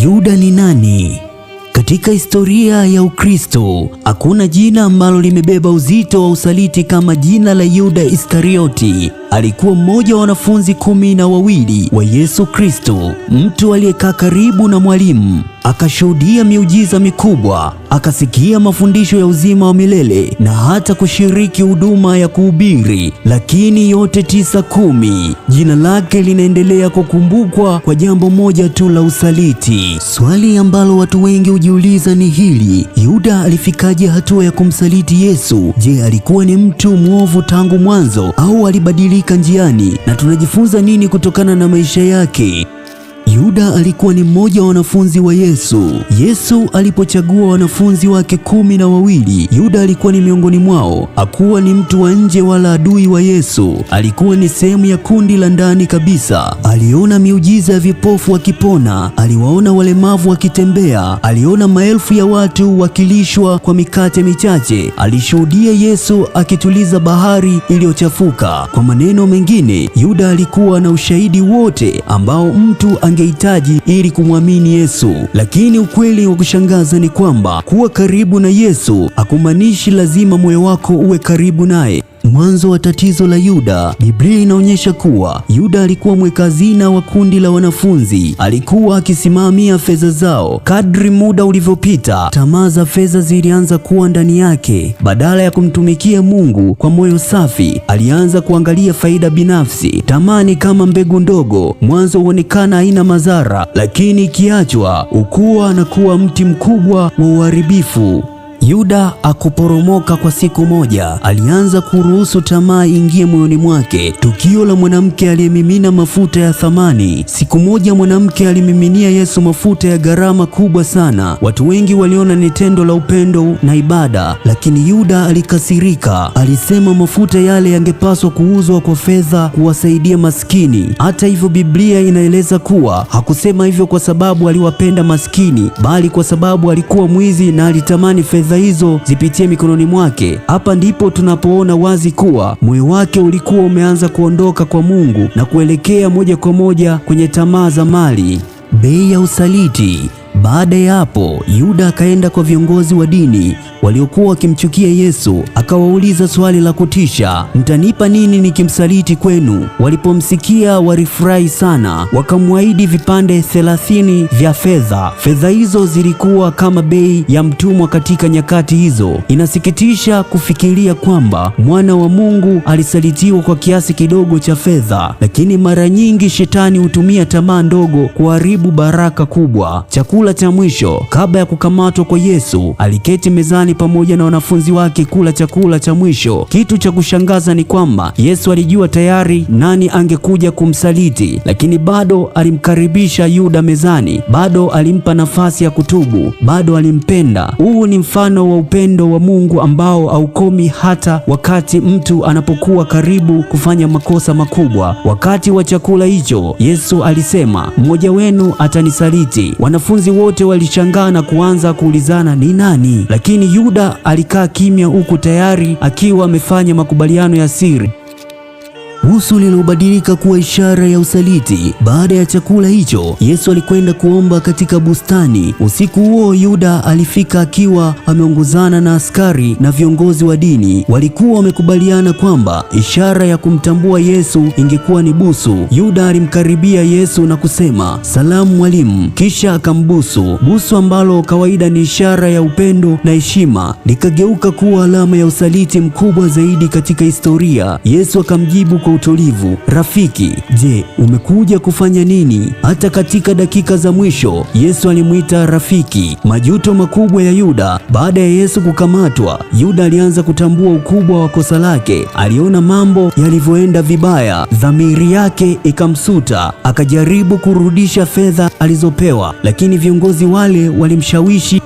Yuda ni nani? Katika historia ya Ukristo, hakuna jina ambalo limebeba uzito wa usaliti kama jina la Yuda Iskarioti. Alikuwa mmoja wa wanafunzi 12 wa Yesu Kristo, mtu aliyekaa karibu na mwalimu, akashuhudia miujiza mikubwa, akasikia mafundisho ya uzima wa milele na hata kushiriki huduma ya kuhubiri. Lakini yote 9-10, jina lake linaendelea kukumbukwa kwa jambo moja tu la usaliti. Swali ambalo watu wengi hujiuliza ni hili: Yuda alifikaje hatua ya kumsaliti Yesu? Je, alikuwa ni mtu mwovu tangu mwanzo au alibadilika njiani? Na tunajifunza nini kutokana na maisha yake? Yuda alikuwa ni mmoja wa wanafunzi wa Yesu. Yesu alipochagua wanafunzi wake 12, Yuda alikuwa ni miongoni mwao. Hakuwa ni mtu wa nje wala adui wa Yesu. Alikuwa ni sehemu ya kundi la ndani kabisa. Aliona miujiza ya vipofu wakipona, aliwaona walemavu wakitembea, aliona maelfu ya watu wakilishwa kwa mikate michache, alishuhudia Yesu akituliza bahari iliyochafuka. Kwa maneno mengine, Yuda alikuwa na ushahidi wote ambao mtu angehitaji ili kumwamini Yesu. Lakini ukweli wa kushangaza ni kwamba kuwa karibu na Yesu hakumaanishi lazima moyo wako uwe karibu naye. Mwanzo wa tatizo la Yuda, Biblia inaonyesha kuwa Yuda alikuwa mweka hazina wa kundi la wanafunzi. Alikuwa akisimamia fedha zao. Kadri muda ulivyopita, tamaa za fedha zilianza kuwa ndani yake. Badala ya kumtumikia Mungu kwa moyo safi, alianza kuangalia faida binafsi. Tamaa ni kama mbegu ndogo, mwanzo huonekana haina madhara, lakini ikiachwa hukua na kuwa mti mkubwa wa uharibifu. Yuda akuporomoka kwa siku moja. Alianza kuruhusu tamaa ingie moyoni mwake. Tukio la mwanamke aliyemimina mafuta ya thamani. Siku moja mwanamke alimiminia Yesu mafuta ya gharama kubwa sana. Watu wengi waliona ni tendo la upendo na ibada, lakini Yuda alikasirika. Alisema mafuta yale yangepaswa kuuzwa kwa fedha kuwasaidia maskini. Hata hivyo, Biblia inaeleza kuwa hakusema hivyo kwa sababu aliwapenda maskini, bali kwa sababu alikuwa mwizi na alitamani fedha hizo zipitie mikononi mwake. Hapa ndipo tunapoona wazi kuwa moyo wake ulikuwa umeanza kuondoka kwa Mungu na kuelekea moja kwa moja kwenye tamaa za mali. Bei ya usaliti. Baada ya hapo, Yuda akaenda kwa viongozi wa dini waliokuwa wakimchukia Yesu, akawauliza swali la kutisha: mtanipa nini nikimsaliti kwenu? Walipomsikia walifurahi sana, wakamwahidi vipande 30 vya fedha. Fedha hizo zilikuwa kama bei ya mtumwa katika nyakati hizo. Inasikitisha kufikiria kwamba mwana wa Mungu alisalitiwa kwa kiasi kidogo cha fedha, lakini mara nyingi shetani hutumia tamaa ndogo kuharibu baraka kubwa. Chakula cha mwisho kabla ya kukamatwa kwa Yesu, aliketi mezani pamoja na wanafunzi wake kula chakula cha mwisho. Kitu cha kushangaza ni kwamba Yesu alijua tayari nani angekuja kumsaliti, lakini bado alimkaribisha Yuda mezani. Bado alimpa nafasi ya kutubu, bado alimpenda. Huu ni mfano wa upendo wa Mungu ambao haukomi hata wakati mtu anapokuwa karibu kufanya makosa makubwa. Wakati wa chakula hicho, Yesu alisema, mmoja wenu atanisaliti. Wanafunzi wote walishangaa na kuanza kuulizana ni nani, lakini Yuda alikaa kimya, huku tayari akiwa amefanya makubaliano ya siri. Busu lilobadilika kuwa ishara ya usaliti. Baada ya chakula hicho, Yesu alikwenda kuomba katika bustani. Usiku huo Yuda alifika akiwa ameongozana na askari na viongozi wa dini. Walikuwa wamekubaliana kwamba ishara ya kumtambua Yesu ingekuwa ni busu. Yuda alimkaribia Yesu na kusema, salamu mwalimu, kisha akambusu. Busu ambalo kawaida ni ishara ya upendo na heshima likageuka kuwa alama ya usaliti mkubwa zaidi katika historia. Yesu akamjibu kwa utulivu, rafiki, je, umekuja kufanya nini? Hata katika dakika za mwisho, Yesu alimuita rafiki. Majuto makubwa ya Yuda. Baada ya Yesu kukamatwa, Yuda alianza kutambua ukubwa wa kosa lake. Aliona mambo yalivyoenda vibaya, dhamiri yake ikamsuta. Akajaribu kurudisha fedha alizopewa, lakini viongozi wale walimshawishi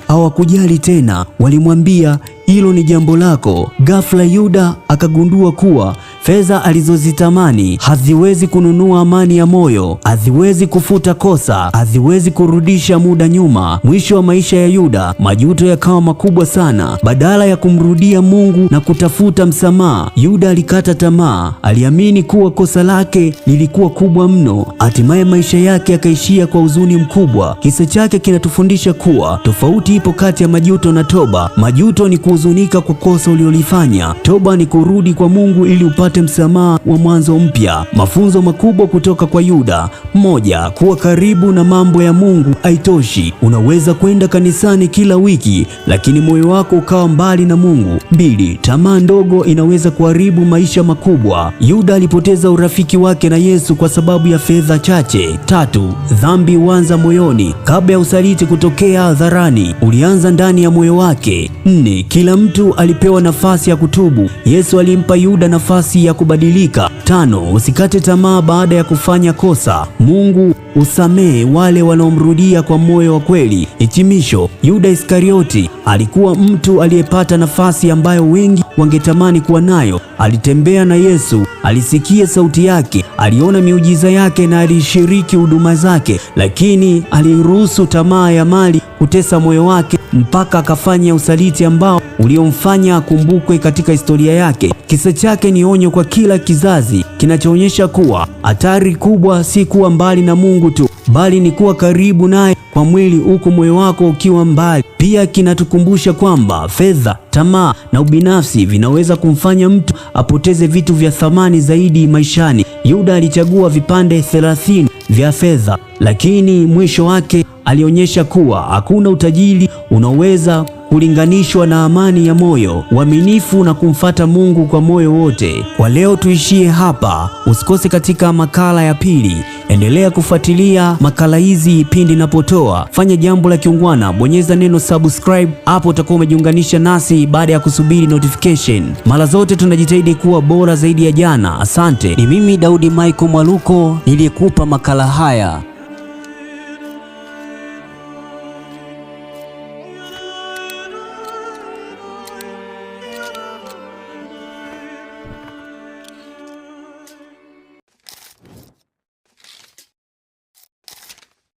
hawakujali tena. Walimwambia, hilo ni jambo lako. Ghafla Yuda akagundua kuwa Fedha alizozitamani haziwezi kununua amani ya moyo, haziwezi kufuta kosa, haziwezi kurudisha muda nyuma. Mwisho wa maisha ya Yuda, majuto yakawa makubwa sana. Badala ya kumrudia Mungu na kutafuta msamaha, Yuda alikata tamaa. Aliamini kuwa kosa lake lilikuwa kubwa mno. Hatimaye maisha yake yakaishia kwa huzuni mkubwa. Kisa chake kinatufundisha kuwa tofauti ipo kati ya majuto na toba. Majuto ni kuhuzunika kwa kosa uliolifanya. Toba ni kurudi kwa Mungu ili upate msamaha wa mwanzo mpya. Mafunzo makubwa kutoka kwa Yuda. Moja, kuwa karibu na mambo ya Mungu haitoshi. Unaweza kwenda kanisani kila wiki, lakini moyo wako ukawa mbali na Mungu. Mbili, tamaa ndogo inaweza kuharibu maisha makubwa. Yuda alipoteza urafiki wake na Yesu kwa sababu ya fedha chache. Tatu, dhambi huanza moyoni. Kabla ya usaliti kutokea hadharani, ulianza ndani ya moyo wake. Nne, kila mtu alipewa nafasi ya kutubu. Yesu alimpa Yuda nafasi ya kubadilika. Tano, usikate tamaa baada ya kufanya kosa. Mungu usamehe wale wanaomrudia kwa moyo wa kweli. Hitimisho, Yuda Iskarioti alikuwa mtu aliyepata nafasi ambayo wengi wangetamani kuwa nayo. Alitembea na Yesu, alisikia sauti yake, aliona miujiza yake na alishiriki huduma zake, lakini aliruhusu tamaa ya mali kutesa moyo wake mpaka akafanya usaliti ambao uliomfanya akumbukwe katika historia yake. Kisa chake ni onyo kwa kila kizazi, kinachoonyesha kuwa hatari kubwa si kuwa mbali na Mungu tu, bali ni kuwa karibu naye kwa mwili huku moyo wako ukiwa mbali. Pia kinatukumbusha kwamba fedha, tamaa na ubinafsi vinaweza kumfanya mtu apoteze vitu vya thamani zaidi maishani. Yuda alichagua vipande 30 vya fedha, lakini mwisho wake alionyesha kuwa hakuna utajiri unaoweza kulinganishwa na amani ya moyo, uaminifu na kumfata Mungu kwa moyo wote. Kwa leo tuishie hapa. Usikose katika makala ya pili. Endelea kufuatilia makala hizi pindi ninapotoa. Fanya jambo la kiungwana, bonyeza neno subscribe, hapo utakuwa umejiunganisha nasi baada ya kusubiri notification. Mara zote tunajitahidi kuwa bora zaidi ya jana. Asante. Ni mimi Daudi Michael Mwaluko niliyekupa makala haya.